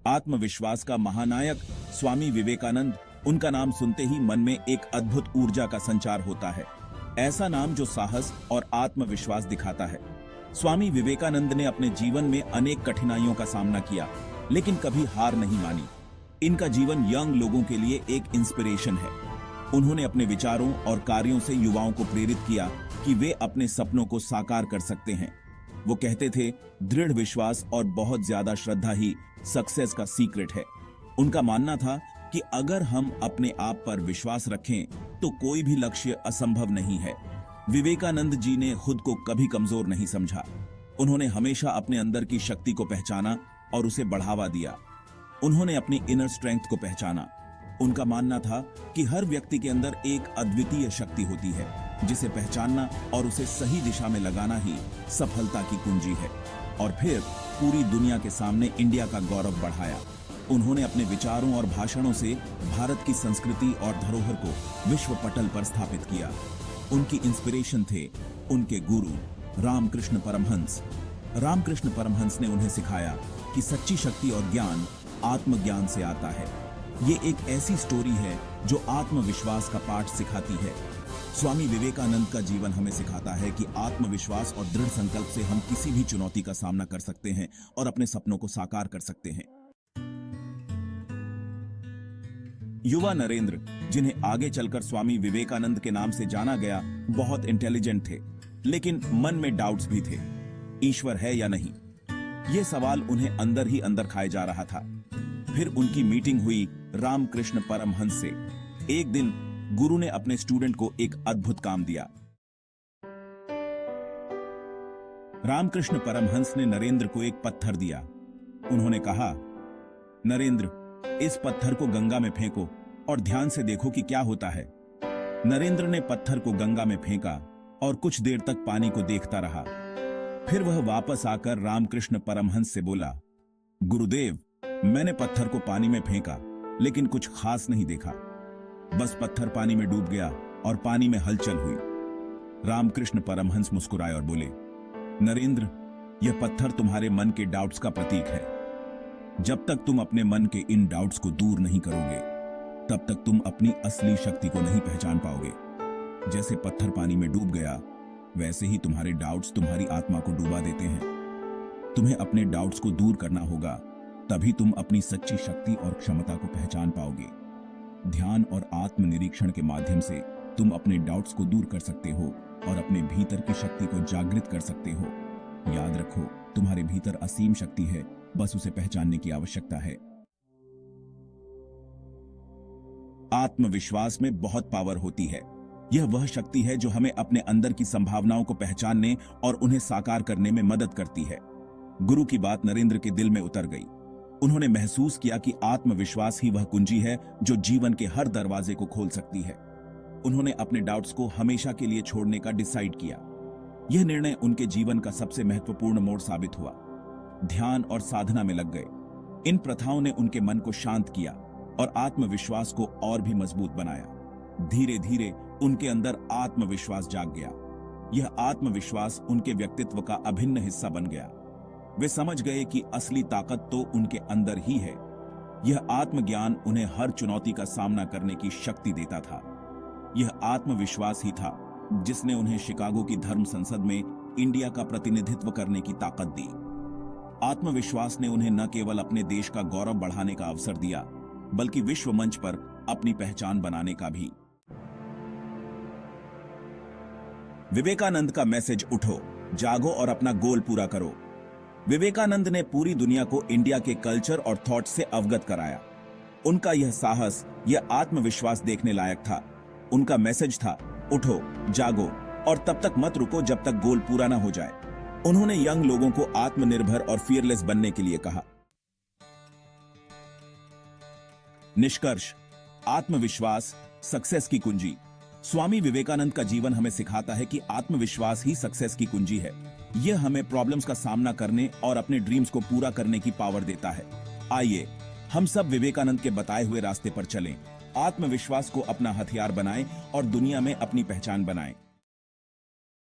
आत्मविश्वास का महानायक स्वामी विवेकानंद, उनका नाम सुनते ही मन में एक अद्भुत ऊर्जा का संचार होता है। ऐसा नाम जो साहस और आत्मविश्वास दिखाता है। स्वामी विवेकानंद ने अपने जीवन में अनेक कठिनाइयों का सामना किया, लेकिन कभी हार नहीं मानी। इनका जीवन यंग लोगों के लिए एक इंस्पिरेशन है। उन्होंने अपने विचारों और कार्यों से युवाओं को प्रेरित किया कि वे अपने सपनों को साकार कर सकते हैं। वो कहते थे, दृढ़ विश्वास और बहुत ज्यादा श्रद्धा ही सक्सेस का सीक्रेट है। उनका मानना था कि अगर हम अपने आप पर विश्वास रखें तो कोई भी लक्ष्य असंभव नहीं है। विवेकानंद जी ने खुद को कभी कमजोर नहीं समझा। उन्होंने हमेशा अपने अंदर की शक्ति को पहचाना और उसे बढ़ावा दिया। उन्होंने अपनी इनर स्ट्रेंथ को पहचाना। उनका मानना था कि हर व्यक्ति के अंदर एक अद्वितीय शक्ति होती है, जिसे पहचानना और उसे सही दिशा में लगाना ही सफलता की कुंजी है। और फिर पूरी दुनिया के सामने इंडिया का गौरव बढ़ाया। उन्होंने अपने विचारों और भाषणों से भारत की संस्कृति और धरोहर को विश्व पटल पर स्थापित किया। उनकी इंस्पिरेशन थे उनके गुरु रामकृष्ण परमहंस। रामकृष्ण परमहंस ने उन्हें सिखाया कि सच्ची शक्ति और ज्ञान आत्मज्ञान से आता है। ये एक ऐसी स्टोरी है जो आत्मविश्वास का पाठ सिखाती है। स्वामी विवेकानंद का जीवन हमें सिखाता है कि आत्मविश्वास और दृढ़ संकल्प से हम किसी भी चुनौती का सामना कर सकते हैं और अपने सपनों को साकार कर सकते हैं। युवा नरेंद्र, जिन्हें आगे चलकर स्वामी विवेकानंद के नाम से जाना गया, बहुत इंटेलिजेंट थे, लेकिन मन में डाउट्स भी थे। ईश्वर है या नहीं, यह सवाल उन्हें अंदर ही अंदर खाए जा रहा था। फिर उनकी मीटिंग हुई रामकृष्ण परमहंस से। एक दिन गुरु ने अपने स्टूडेंट को एक अद्भुत काम दिया। रामकृष्ण परमहंस ने नरेंद्र को एक पत्थर दिया। उन्होंने कहा, नरेंद्र, इस पत्थर को गंगा में फेंको और ध्यान से देखो कि क्या होता है। नरेंद्र ने पत्थर को गंगा में फेंका और कुछ देर तक पानी को देखता रहा। फिर वह वापस आकर रामकृष्ण परमहंस से बोला, गुरुदेव, मैंने पत्थर को पानी में फेंका, लेकिन कुछ खास नहीं देखा। बस पत्थर पानी में डूब गया और पानी में हलचल हुई। रामकृष्ण परमहंस मुस्कुराए और बोले, नरेंद्र, यह पत्थर तुम्हारे मन के डाउट्स का प्रतीक है। जब तक तुम अपने मन के इन डाउट्स को दूर नहीं करोगे, तब तक तुम अपनी असली शक्ति को नहीं पहचान पाओगे। जैसे पत्थर पानी में डूब गया, वैसे ही तुम्हारे डाउट्स तुम्हारी आत्मा को डुबा देते हैं। तुम्हें अपने डाउट्स को दूर करना होगा, तभी तुम अपनी सच्ची शक्ति और क्षमता को पहचान पाओगे। ध्यान और आत्मनिरीक्षण के माध्यम से तुम अपने डाउट्स को दूर कर सकते हो और अपने भीतर की शक्ति को जागृत कर सकते हो। याद रखो, तुम्हारे भीतर असीम शक्ति है, बस उसे पहचानने की आवश्यकता है। आत्मविश्वास में बहुत पावर होती है। यह वह शक्ति है जो हमें अपने अंदर की संभावनाओं को पहचानने और उन्हें साकार करने में मदद करती है। गुरु की बात नरेंद्र के दिल में उतर गई। उन्होंने महसूस किया कि आत्मविश्वास ही वह कुंजी है जो जीवन के हर दरवाजे को खोल सकती है। उन्होंने अपने डाउट्स को हमेशा के लिए छोड़ने का डिसाइड किया। यह निर्णय उनके जीवन का सबसे महत्वपूर्ण मोड़ साबित हुआ। ध्यान और साधना में लग गए। इन प्रथाओं ने उनके मन को शांत किया और आत्मविश्वास को और भी मजबूत बनाया। धीरे धीरे उनके अंदर आत्मविश्वास जाग गया। यह आत्मविश्वास उनके व्यक्तित्व का अभिन्न हिस्सा बन गया। वे समझ गए कि असली ताकत तो उनके अंदर ही है। यह आत्मज्ञान उन्हें हर चुनौती का सामना करने की शक्ति देता था। यह आत्मविश्वास ही था जिसने उन्हें शिकागो की धर्म संसद में इंडिया का प्रतिनिधित्व करने की ताकत दी। आत्मविश्वास ने उन्हें न केवल अपने देश का गौरव बढ़ाने का अवसर दिया, बल्कि विश्व मंच पर अपनी पहचान बनाने का भी। विवेकानंद का मैसेज, उठो, जागो और अपना गोल पूरा करो। विवेकानंद ने पूरी दुनिया को इंडिया के कल्चर और थॉट से अवगत कराया। उनका यह साहस, यह आत्मविश्वास देखने लायक था। उनका मैसेज था, उठो, जागो और तब तक मत रुको जब तक गोल पूरा ना हो जाए। उन्होंने यंग लोगों को आत्मनिर्भर और फियरलेस बनने के लिए कहा। निष्कर्ष, आत्मविश्वास सक्सेस की कुंजी। स्वामी विवेकानंद का जीवन हमें सिखाता है कि आत्मविश्वास ही सक्सेस की कुंजी है। यह हमें प्रॉब्लम्स का सामना करने और अपने ड्रीम्स को पूरा करने की पावर देता है। आइए हम सब विवेकानंद के बताए हुए रास्ते पर चलें, आत्मविश्वास को अपना हथियार बनाएं और दुनिया में अपनी पहचान बनाएं।